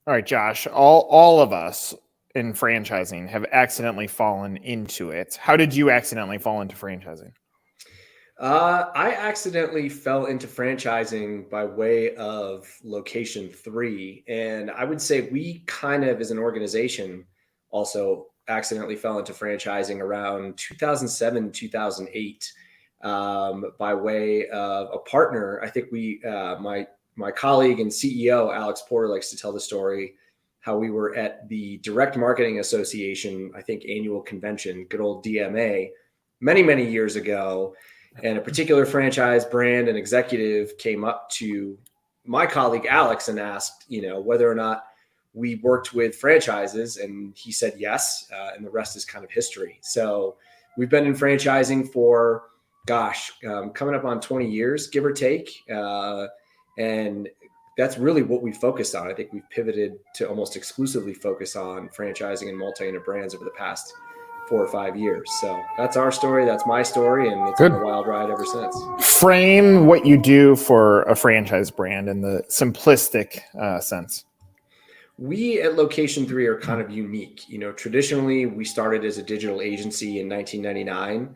All right, Josh, all of us in franchising have accidentally fallen into it. How did you accidentally fall into franchising? I accidentally fell into franchising by way of Location3. And I would say we kind of, as an organization, also accidentally fell into franchising around 2007, 2008, by way of a partner. I think my colleague and CEO, Alex Porter, likes to tell the story how we were at the Direct Marketing Association, I think annual convention, good old DMA, many, many years ago, and a particular franchise brand and executive came up to my colleague Alex and asked, whether or not we worked with franchises, and he said yes, and the rest is kind of history. So we've been in franchising for, coming up on 20 years, give or take, and that's really what we focused on. I think we've pivoted to almost exclusively focus on franchising and multi-unit brands over the past 4 or 5 years. So that's our story. That's my story. And it's been a wild ride ever since. Frame what you do for a franchise brand in the simplistic sense. We at Location3 are kind of unique. Traditionally, we started as a digital agency in 1999.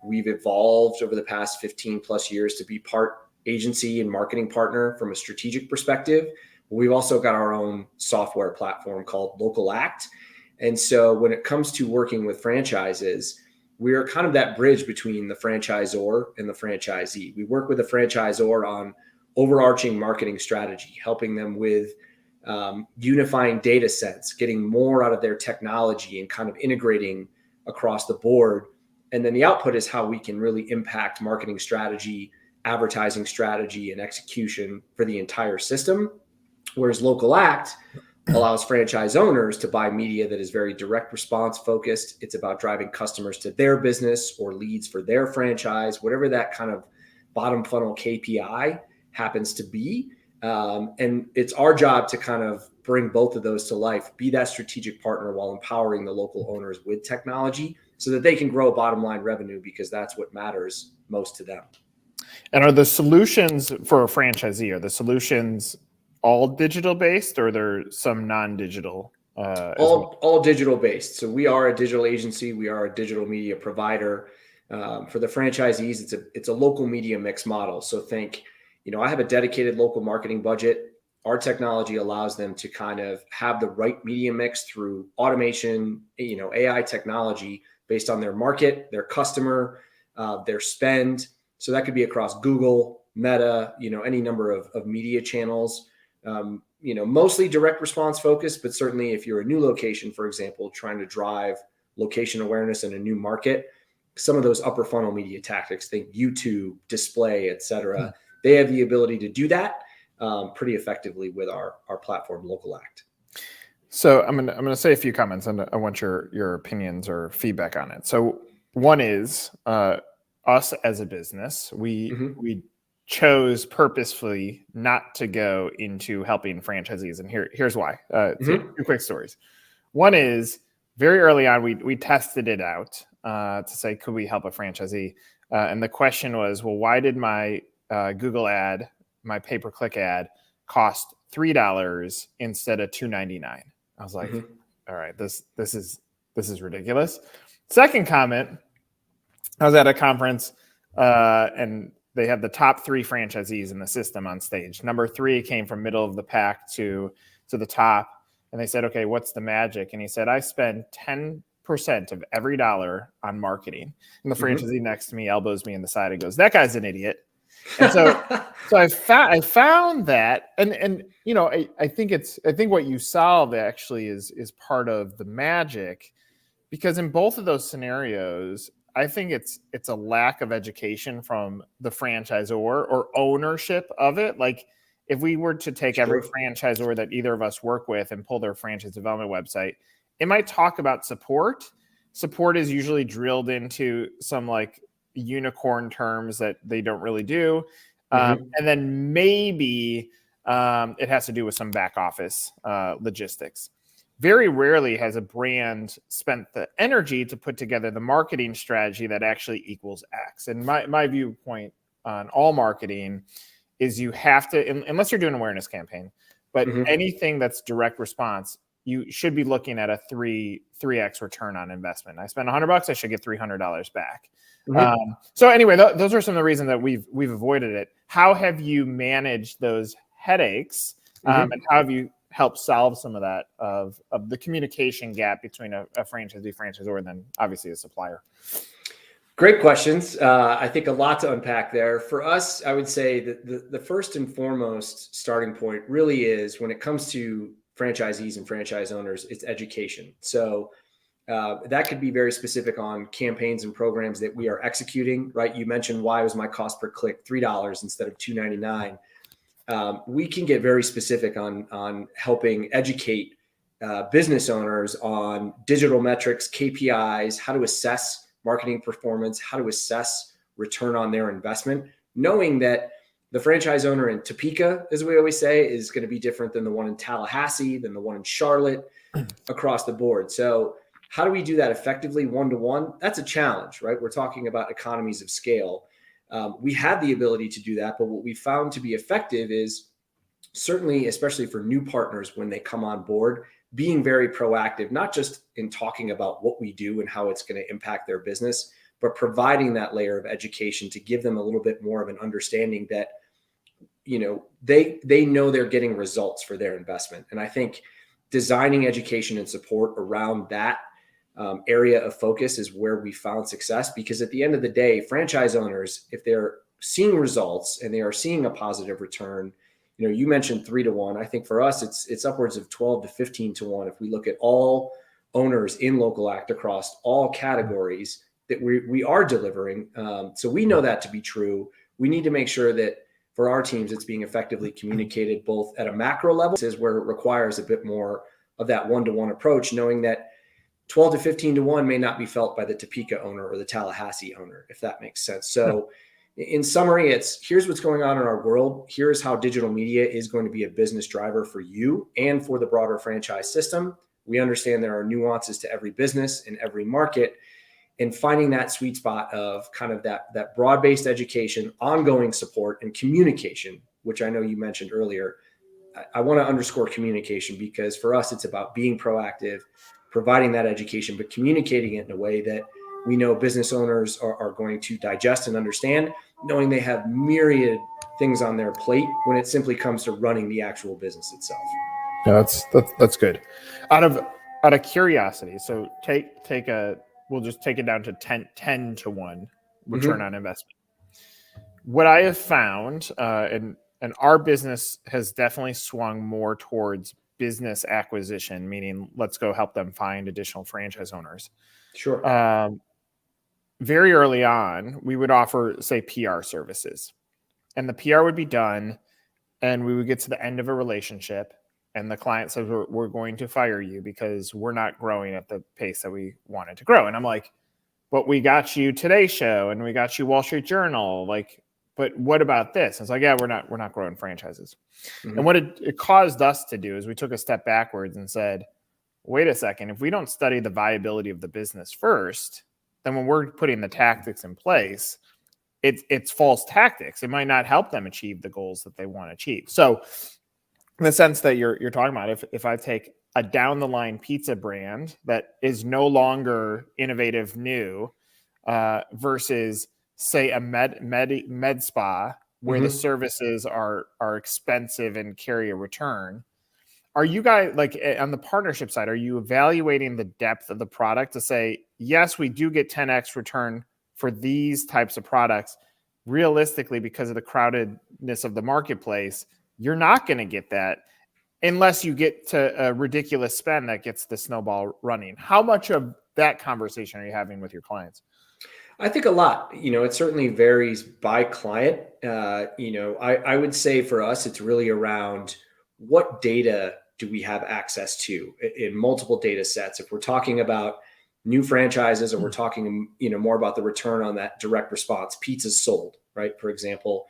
We've evolved over the past 15 plus years to be part agency and marketing partner from a strategic perspective. We've also got our own software platform called Local Act. And so when it comes to working with franchises, we are kind of that bridge between the franchisor and the franchisee. We work with the franchisor on overarching marketing strategy, helping them with unifying data sets, getting more out of their technology and kind of integrating across the board. And then the output is how we can really impact marketing strategy, advertising strategy, and execution for the entire system. Whereas Local Act allows franchise owners to buy media that is very direct response focused. It's about driving customers to their business or leads for their franchise, whatever that kind of bottom funnel KPI happens to be. And it's our job to kind of bring both of those to life, be that strategic partner while empowering the local owners with technology so that they can grow bottom line revenue, because that's what matters most to them. And are the solutions for a franchisee, are the solutions all digital based, or are there some non-digital? All digital based. So we are a digital agency. We are a digital media provider. For the franchisees, it's a local media mix model. So think, I have a dedicated local marketing budget. Our technology allows them to kind of have the right media mix through automation, AI technology based on their market, their customer, their spend. So that could be across Google, Meta, any number of media channels. Mostly direct response focused, but certainly if you're a new location, for example, trying to drive location awareness in a new market, some of those upper funnel media tactics, think YouTube, display, et cetera, they have the ability to do that pretty effectively with our platform, Local Act. So I'm gonna say a few comments, and I want your opinions or feedback on it. So one is us as a business, we chose purposefully not to go into helping franchisees, and here's why. Two quick stories. One is very early on we tested it out to say, could we help a franchisee? And the question was, well, why did my Google ad, my pay-per-click ad, cost $3 instead of $2.99? I was like, all right, this is ridiculous. Second comment, I was at a conference and they had the top 3 franchisees in the system on stage. Number 3 came from middle of the pack to the top. And they said, okay, what's the magic? And he said, I spend 10% of every dollar on marketing. And the franchisee next to me elbows me in the side and goes, that guy's an idiot. And so I found that, and I think what you solve actually is part of the magic, because in both of those scenarios, I think it's a lack of education from the franchisor or ownership of it. Like if we were to take every franchisor that either of us work with and pull their franchise development website, it might talk about support. Support is usually drilled into some like unicorn terms that they don't really do. And then maybe it has to do with some back office logistics. Very rarely has a brand spent the energy to put together the marketing strategy that actually equals X. And my viewpoint on all marketing is you have to, unless you're doing an awareness campaign, but anything that's direct response, you should be looking at a 3x return on investment. I spend $100, I should get $300 back. So anyway, those are some of the reasons that we've avoided it. How have you managed those headaches, and how have you helped solve some of that of the communication gap between a franchisor and then obviously a supplier? Great questions. I think a lot to unpack there. For us, I would say that the first and foremost starting point really is, when it comes to franchisees and franchise owners, it's education. So that could be very specific on campaigns and programs that we are executing, right? You mentioned, why was my cost per click $3 instead of $2.99? We can get very specific on helping educate business owners on digital metrics, KPIs, how to assess marketing performance, how to assess return on their investment, knowing that the franchise owner in Topeka, as we always say, is going to be different than the one in Tallahassee, than the one in Charlotte, across the board. So how do we do that effectively one-to-one? That's a challenge, right? We're talking about economies of scale. We have the ability to do that, but what we found to be effective is, certainly, especially for new partners when they come on board, being very proactive, not just in talking about what we do and how it's going to impact their business, but providing that layer of education to give them a little bit more of an understanding that, they know they're getting results for their investment. And I think designing education and support around that area of focus is where we found success, because at the end of the day, franchise owners, if they're seeing results and they are seeing a positive return, you mentioned 3-to-1. I think for us, it's upwards of 12 to 15 to 1. If we look at all owners in Local Act across all categories, that we are delivering. So we know that to be true. We need to make sure that for our teams, it's being effectively communicated both at a macro level, is where it requires a bit more of that one-to-one approach, knowing that 12 to 15 to 1 may not be felt by the Topeka owner or the Tallahassee owner, if that makes sense. So in summary, here's what's going on in our world. Here's how digital media is going to be a business driver for you and for the broader franchise system. We understand there are nuances to every business in every market, and finding that sweet spot of kind of that broad-based education, ongoing support, and communication, which I know you mentioned earlier. I want to underscore communication, because for us, it's about being proactive, providing that education, but communicating it in a way that we know business owners are going to digest and understand, knowing they have myriad things on their plate when it simply comes to running the actual business itself. Yeah, that's good. Out of curiosity, so we'll just take it down to 10 to 1 return on investment. What I have found, and our business has definitely swung more towards business acquisition, meaning let's go help them find additional franchise owners. Sure. Very early on, we would offer, say, PR services, and the PR would be done, and we would get to the end of a relationship, and the client says, we're going to fire you because we're not growing at the pace that we wanted to grow. And I'm like, but we got you Today Show and we got you Wall Street Journal. Like, but what about this? And it's like, yeah, we're not growing franchises. And what it caused us to do is we took a step backwards and said, wait a second, if we don't study the viability of the business first, then when we're putting the tactics in place, it's false tactics. It might not help them achieve the goals that they want to achieve. So in the sense that you're talking about, if I take a down the line pizza brand that is no longer innovative, new, versus say a med spa where the services are expensive and carry a return, are you guys, like, on the partnership side, are you evaluating the depth of the product to say, yes, we do get 10x return for these types of products? Realistically, because of the crowdedness of the marketplace, you're not going to get that unless you get to a ridiculous spend that gets the snowball running. How much of that conversation are you having with your clients? I think a lot. It certainly varies by client. I would say for us, it's really around what data do we have access to in multiple data sets. If we're talking about new franchises, or we're talking, more about the return on that direct response, pizzas sold, right? For example,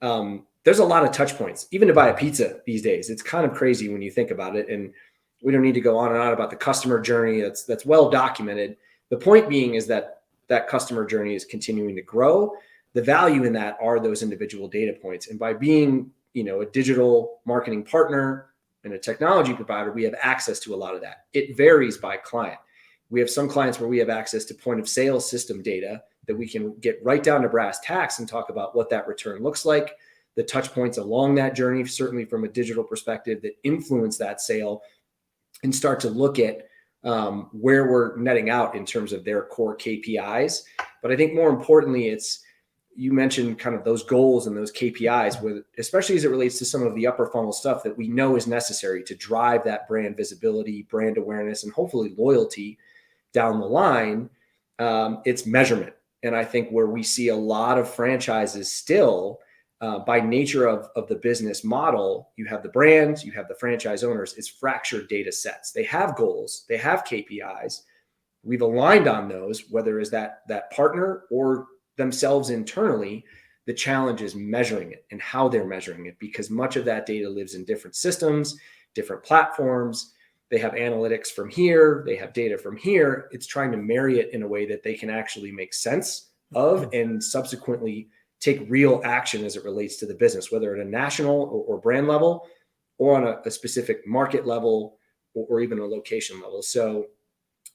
there's a lot of touch points, even to buy a pizza these days. It's kind of crazy when you think about it. And we don't need to go on and on about the customer journey. That's well documented. The point being is that customer journey is continuing to grow. The value in that are those individual data points. And by being, a digital marketing partner, and a technology provider, we have access to a lot of that. It varies by client. We have some clients where we have access to point of sale system data that we can get right down to brass tacks and talk about what that return looks like, the touch points along that journey, certainly from a digital perspective, that influence that sale, and start to look at where we're netting out in terms of their core KPIs. But I think more importantly, you mentioned kind of those goals and those KPIs, especially as it relates to some of the upper funnel stuff that we know is necessary to drive that brand visibility, brand awareness, and hopefully loyalty down the line. It's measurement. And I think where we see a lot of franchises still, by nature of the business model, you have the brands, you have the franchise owners, it's fractured data sets. They have goals, they have KPIs. We've aligned on those, whether it's that partner or themselves internally. The challenge is measuring it and how they're measuring it, because much of that data lives in different systems, different platforms. They have analytics from here, they have data from here. It's trying to marry it in a way that they can actually make sense of and subsequently take real action as it relates to the business, whether at a national or brand level, or on a specific market level, or even a location level. So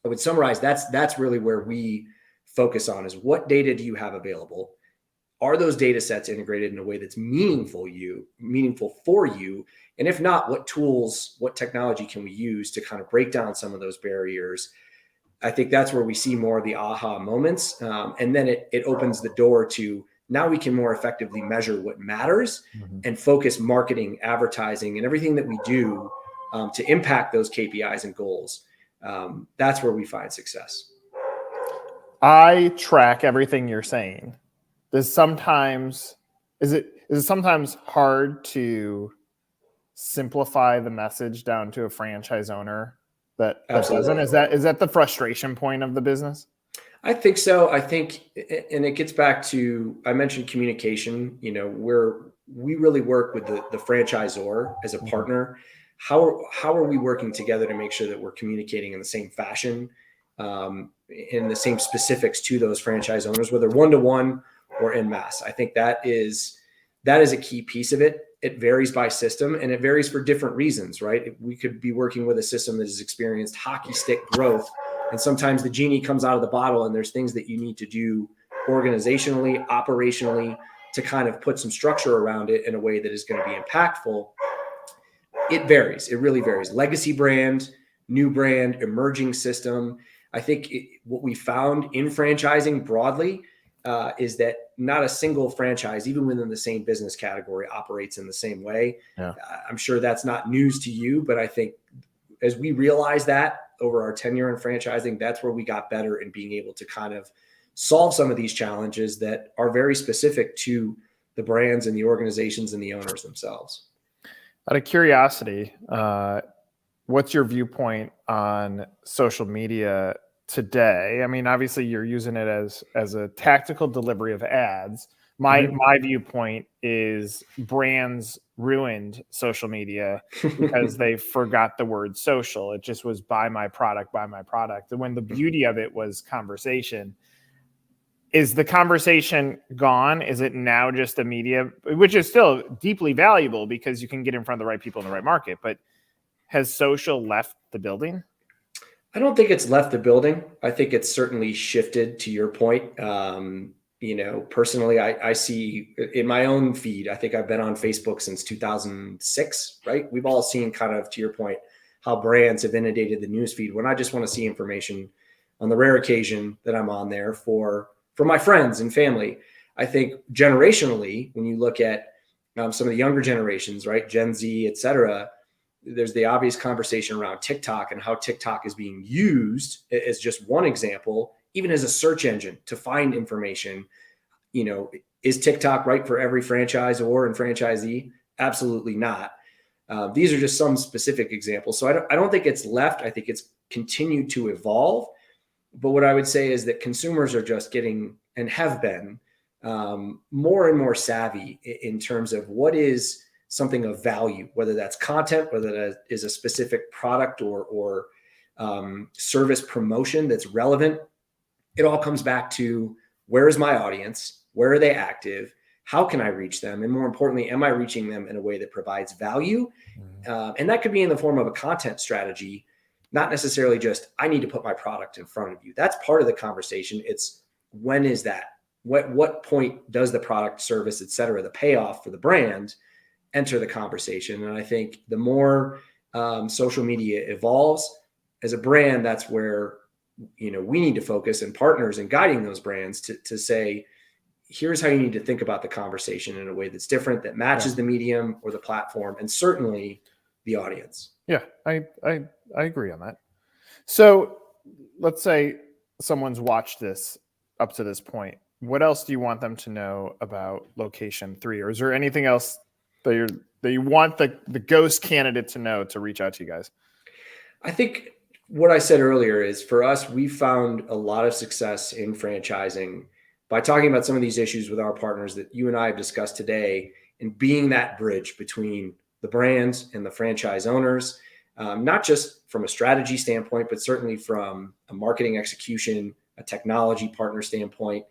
I would summarize, that's really where we focus on, is what data do you have available? Are those data sets integrated in a way that's meaningful for you? And if not, what tools, what technology can we use to kind of break down some of those barriers? I think that's where we see more of the aha moments. And then it opens the door to, now we can more effectively measure what matters and focus marketing, advertising, and everything that we do to impact those KPIs and goals. That's where we find success. I track everything you're saying. Is it sometimes hard to simplify the message down to a franchise owner that doesn't? Is that the frustration point of the business? I think so. I think, and it gets back to, I mentioned communication, we really work with the franchisor as a partner. How are we working together to make sure that we're communicating in the same fashion, in the same specifics to those franchise owners, whether one-to-one or en masse? I think that is a key piece of it. It varies by system, and it varies for different reasons, right? We could be working with a system that has experienced hockey stick growth, and sometimes the genie comes out of the bottle, and there's things that you need to do organizationally, operationally, to kind of put some structure around it in a way that is going to be impactful. It varies. It really varies. Legacy brand, new brand, emerging system. I think what we found in franchising broadly is that not a single franchise, even within the same business category, operates in the same way. Yeah. I'm sure that's not news to you, but I think as we realized that over our tenure in franchising, that's where we got better in being able to kind of solve some of these challenges that are very specific to the brands and the organizations and the owners themselves. Out of curiosity, what's your viewpoint on social media today? I mean, obviously you're using it as a tactical delivery of ads. My viewpoint is brands ruined social media because they forgot the word social. It just was buy my product. And when the beauty of it was conversation. Is the conversation gone? Is it now just a media, which is still deeply valuable because you can get in front of the right people in the right market, but has social left the building? I don't think it's left the building. I think it's certainly shifted, to your point. Personally, I see in my own feed, I think I've been on Facebook since 2006, right? We've all seen, kind of to your point, how brands have inundated the newsfeed when I just want to see information on the rare occasion that I'm on there for my friends and family. I think generationally, when you look at some of the younger generations, right, Gen Z, et cetera, there's the obvious conversation around TikTok and how TikTok is being used as just one example, even as a search engine to find information. Is TikTok right for every franchisor and franchisee? Absolutely not. These are just some specific examples. So I don't think it's left. I think it's continued to evolve. But what I would say is that consumers are just getting, and have been, more and more savvy in terms of what is something of value, whether that's content, whether that is a specific product or service promotion that's relevant. It all comes back to, where is my audience? Where are they active? how can I reach them? And more importantly, am I reaching them in a way that provides value? And that could be in the form of a content strategy, not necessarily just, I need to put my product in front of you. That's part of the conversation. It's when is that? What point does the product, service, et cetera, the payoff for the brand enter the conversation? And I think the more social media evolves as a brand, that's where, we need to focus, and partners in guiding those brands to say, here's how you need to think about the conversation in a way that's different, that matches the medium or the platform, and certainly the audience. Yeah, I agree on that. So let's say someone's watched this up to this point. What else do you want them to know about Location3? Or is there anything else that you want the ghost candidate to know to reach out to you guys? I think what I said earlier is, for us, we found a lot of success in franchising by talking about some of these issues with our partners that you and I have discussed today, and being that bridge between the brands and the franchise owners, not just from a strategy standpoint, but certainly from a marketing execution, a technology partner standpoint.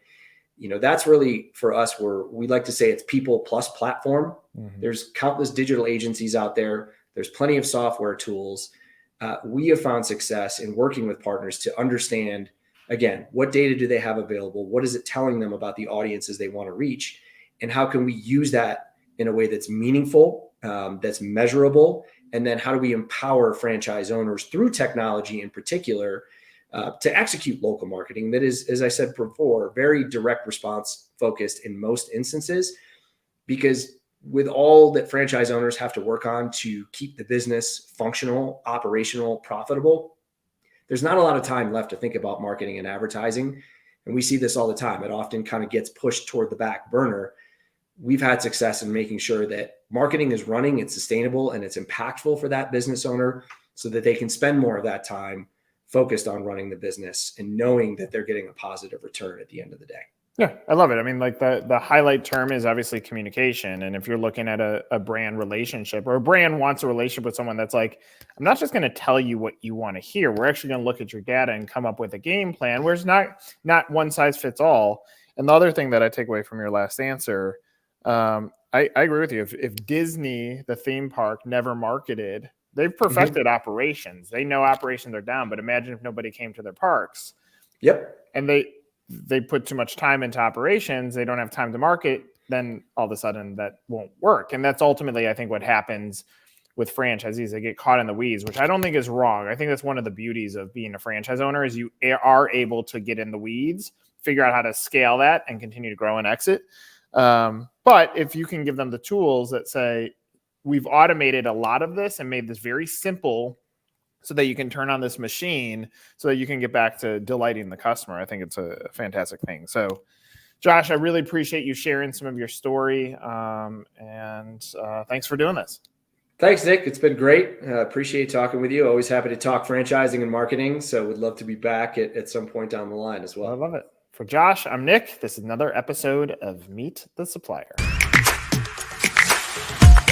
That's really, for us, where we like to say it's people plus platform. Mm-hmm. There's countless digital agencies out there. There's plenty of software tools. We have found success in working with partners to understand, again, what data do they have available? What is it telling them about the audiences they want to reach? And how can we use that in a way that's meaningful, that's measurable? And then how do we empower franchise owners through technology in particular to execute local marketing that is, as I said before, very direct response focused in most instances? Because with all that franchise owners have to work on to keep the business functional, operational, profitable, there's not a lot of time left to think about marketing and advertising. And we see this all the time. It often kind of gets pushed toward the back burner. We've had success in making sure that marketing is running, it's sustainable, and it's impactful for that business owner, so that they can spend more of that time focused on running the business and knowing that they're getting a positive return at the end of the day. Yeah, I love it. I mean, like the highlight term is obviously communication. And if you're looking at a brand relationship, or a brand wants a relationship with someone that's like, I'm not just going to tell you what you want to hear. We're actually going to look at your data and come up with a game plan where it's not one size fits all. And the other thing that I take away from your last answer, I agree with you. If Disney, the theme park, never marketed, they've perfected operations. They know operations are down, but imagine if nobody came to their parks. Yep. And they put too much time into operations, they don't have time to market, then all of a sudden that won't work. And that's ultimately, I think, what happens with franchisees. They get caught in the weeds, which I don't think is wrong. I think that's one of the beauties of being a franchise owner, is you are able to get in the weeds, figure out how to scale that, and continue to grow and exit. But if you can give them the tools that say, we've automated a lot of this and made this very simple so that you can turn on this machine so that you can get back to delighting the customer, I think it's a fantastic thing. So, Josh, I really appreciate you sharing some of your story. And thanks for doing this. Thanks, Nick. It's been great. Appreciate talking with you. Always happy to talk franchising and marketing. So would love to be back at some point down the line as well. I love it. For Josh, I'm Nick. This is another episode of Meet the Supplier.